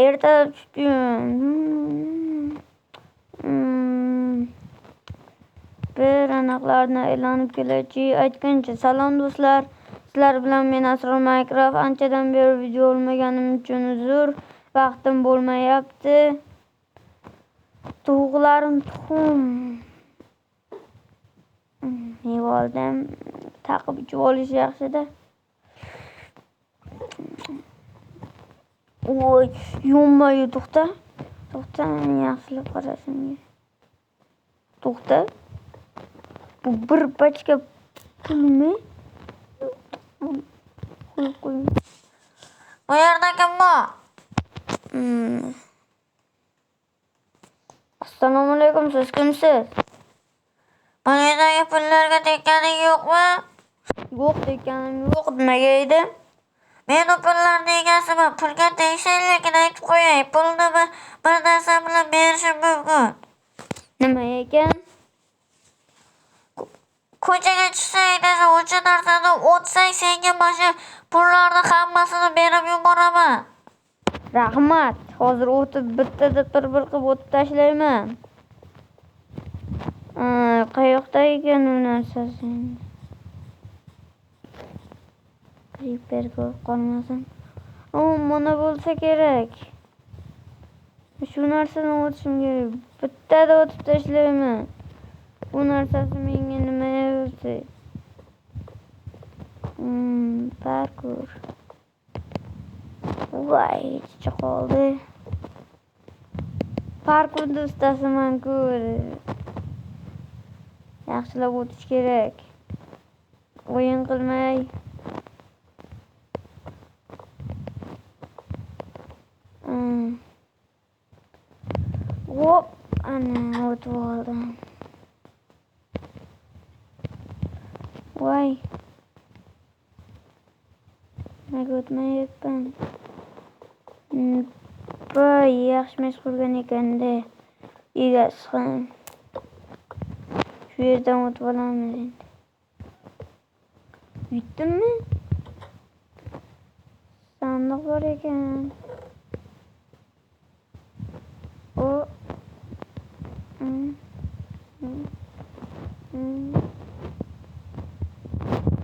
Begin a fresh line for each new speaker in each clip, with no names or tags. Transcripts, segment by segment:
erta tushdim. Bir aniqlarni aylanib keluvchi aytgancha. Salom do'stlar. Sizlar bilan men Asror Minecraft. Anchadan beri video olmaganim uchun uzr. Vaqtim bo'lmayapti. Tovuqlarim tuxum. Mevoldim. Taqib ichib olish yaxshi-da. Oy, yonmayu to'xta. To'xta, yaxshilab qarashimga. To'xta. Bu bir pachka pulmi? Qo'y. Bu yerda kim bor? Assalomu alaykum, siz kimsiz? Bunidagi pullarga tekkaning yo'qmi? Yo'q, tekkanim yo'q, nimaga edi? Men o pullarning egasiman. Pulga tegishli, lekin aytib qo'yay, pulni bir narsa bilan berishim mumkin. Nima ekan? Ko'chaga chiqsang, desa o'sha narsani o'tsang, senga mana pullarni hammasini berib yuboraman. Rahmat. Hozir o'tib bittada bir qilib o'tib tashlayman. Qayoqda ekan u narsasi? Creeper ko'rib qolmasin. Mana bo'lsa kerak. Shu narsani o'tishim kerak. Bittada o'tib tashlayman. Bu narsasi menga nima bo'lsa? Parkour. Voy, chiqoldi. Parkourda ustasiman-ku. Yaxshilab o'tish kerak. O'yin qilmay. Hop, ana o'tib oldim. Voy. Nega o'tmayapman? Voy, yaxshi ish qilgan ekan-da. Egasi ham. Shu yerdan o'tib olamiz endi. Yutdimmi? Sandiq bor ekan.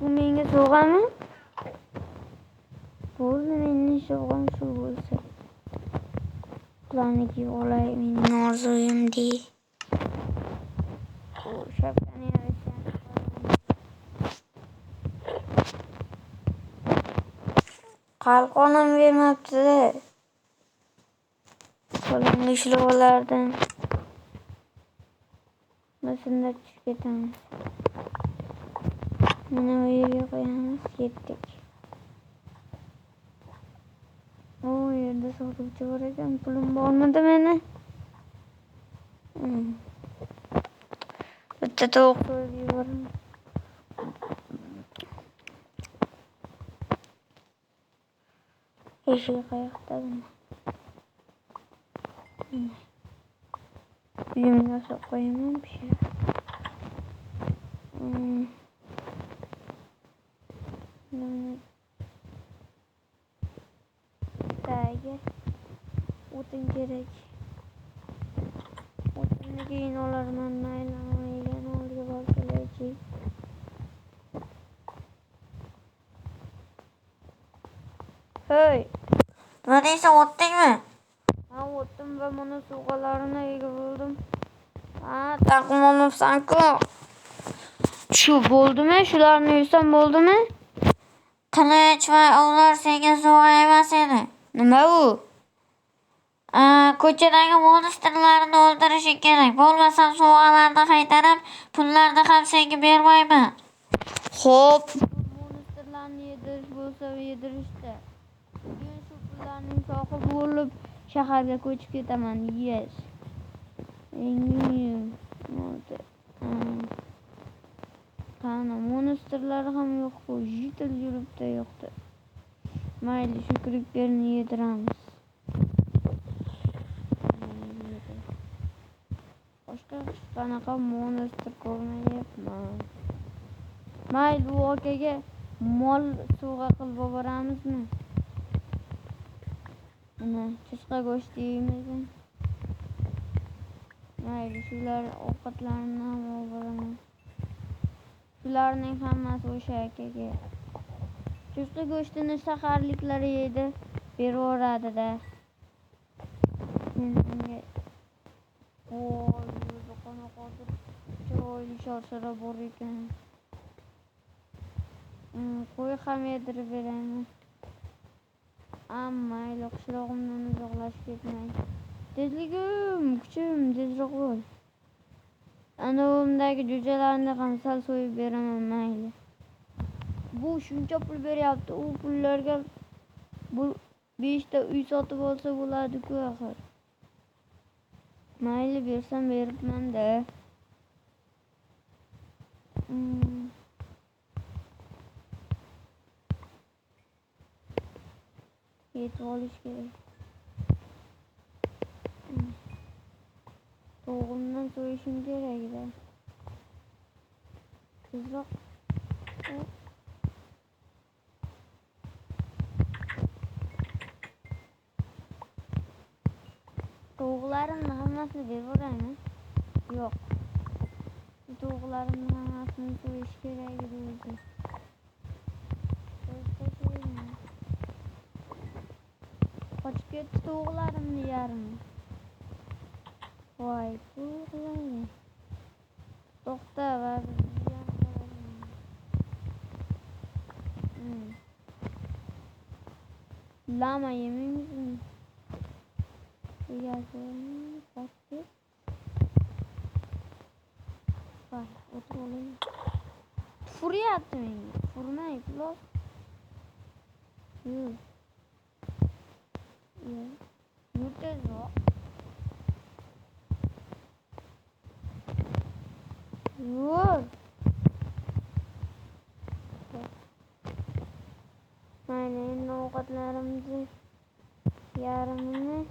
Bu menga sovg'ami? Bo'ldi, mening sovg'am shu bo'lsa. Ularni kiyib olay, mening orzuyimdi. Shapkani yarashgan. Qalqonim bermabdi. Qo'limni ushlab olardim. Shunda tushib ketamiz. Mana bu yerga qo'yamiz, ketdik. O yerda sotuvchi bor ekan, pulim bormidi meni? Bitta tovuq qo'yib yuboraman. Eshik qayoqda buni? Uyimga solib qo'yaman bir şey. Dayga o'tin kerak. O'tinni keyin olarman, maylamaygan oldiga borib kelajak. Hey, nima deysan, o'tdingmi? Ha, o'tdim va mana sovg'alarini ega bo'ldim. Taqim olmabsan-ku. Shu bo'ldimi? Shularni yursam bo'ldimi? Qilich va ular senga sovg'a emas edi. Nima u? Ko'chadagi monstrlarni o'ldirishing kerak. Bo'lmasam sovg'alarni qaytarib, pullarni ham senga bermayman. Xo'p, monstrlarni yedirish bo'lsa yedirishdi. Bugun shu pullarning sohibi bo'lib shaharga ko'chib ketaman. Yes. Qani monstrlar ham yo'q-ku, jitil yuribdi yo'qdi. Mayli, shu creeperni yediramiz. Boshqa qanaqa monstr ko'rmayapman. Mayli, u akaga mol sovg'a qilib yuboramizmi? Mana chusqa go'shti yeymiz. Mayli, shular ovqatlarini ham olib boraman. Shularning hammasi o'sha akaga. Chusqa go'shtini shaharliklar yeydi, beraveradi-da. Men unga voy, o'zi qanaqadir chiroyli sharshara bor ekan. Qo'y ham yedirib beraymi? Mayli, qishlog'imdan uzoqlashib ketmay. Tezligim, kuchim, tezroq bo'l. Anavimdagi jo'jalarni ham sal so'yib beraman, mayli. Bu shuncha pul beryapti, u pullarga bu 5 ta uy sotib olsa bo'ladi-ku axir. Mayli, bersam beribman-da. Yetib olish kerak. To'g'imdan so'yishim kerak-da. Tezroq. To'g'larimni hammasini beraveraymi? Yo'q. To'g'larimni hammasini so'yish kerak edi o'zi. Qochib ketdi to'g'larimni yarmi. Voy, to'g'larim. To'xta, ba'zi ham qolaman. Lama yemaymizmi? Yazıyorum, baktı. Vay, otur olayım. Furya attı beni. Furmayı kulak. Yürü. Yürüteceğiz o. Yürü. Aynen ovqatlarimizni yarımını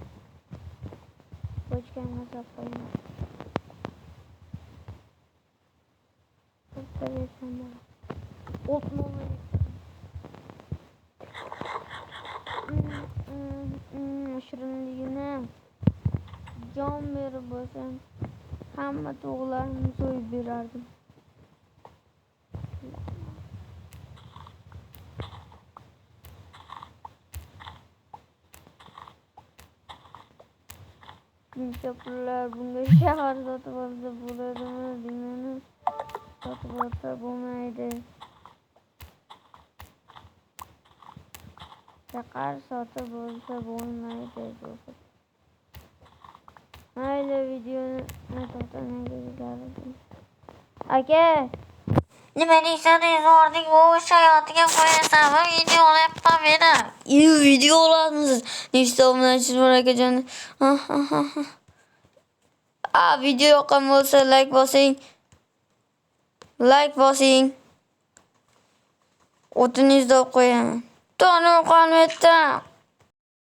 ko'chkanga solib qo'yamiz. Shirinligini jon berib bo'lsam hamma to'g'larimni so'yib berardim. Buncha pullar bunga shahar sotib olsa bo'ladimi, bilmayman. Sotib olsa bo'lmaydi. Shahar sotib olsa bo'lmaydi. Mayli, videoni to'xtamay ko'rsatardim. Aka, nima deysangiz, ording bu ish hayotiga qo'yasanmi? Video olyapman meni. Video olamisiz? Nechta obunachi bor akajon? Video yoqqan bo'lsa like bosing. Like bosing. O'tingizni qo'yaman. Tanib qolmayapti.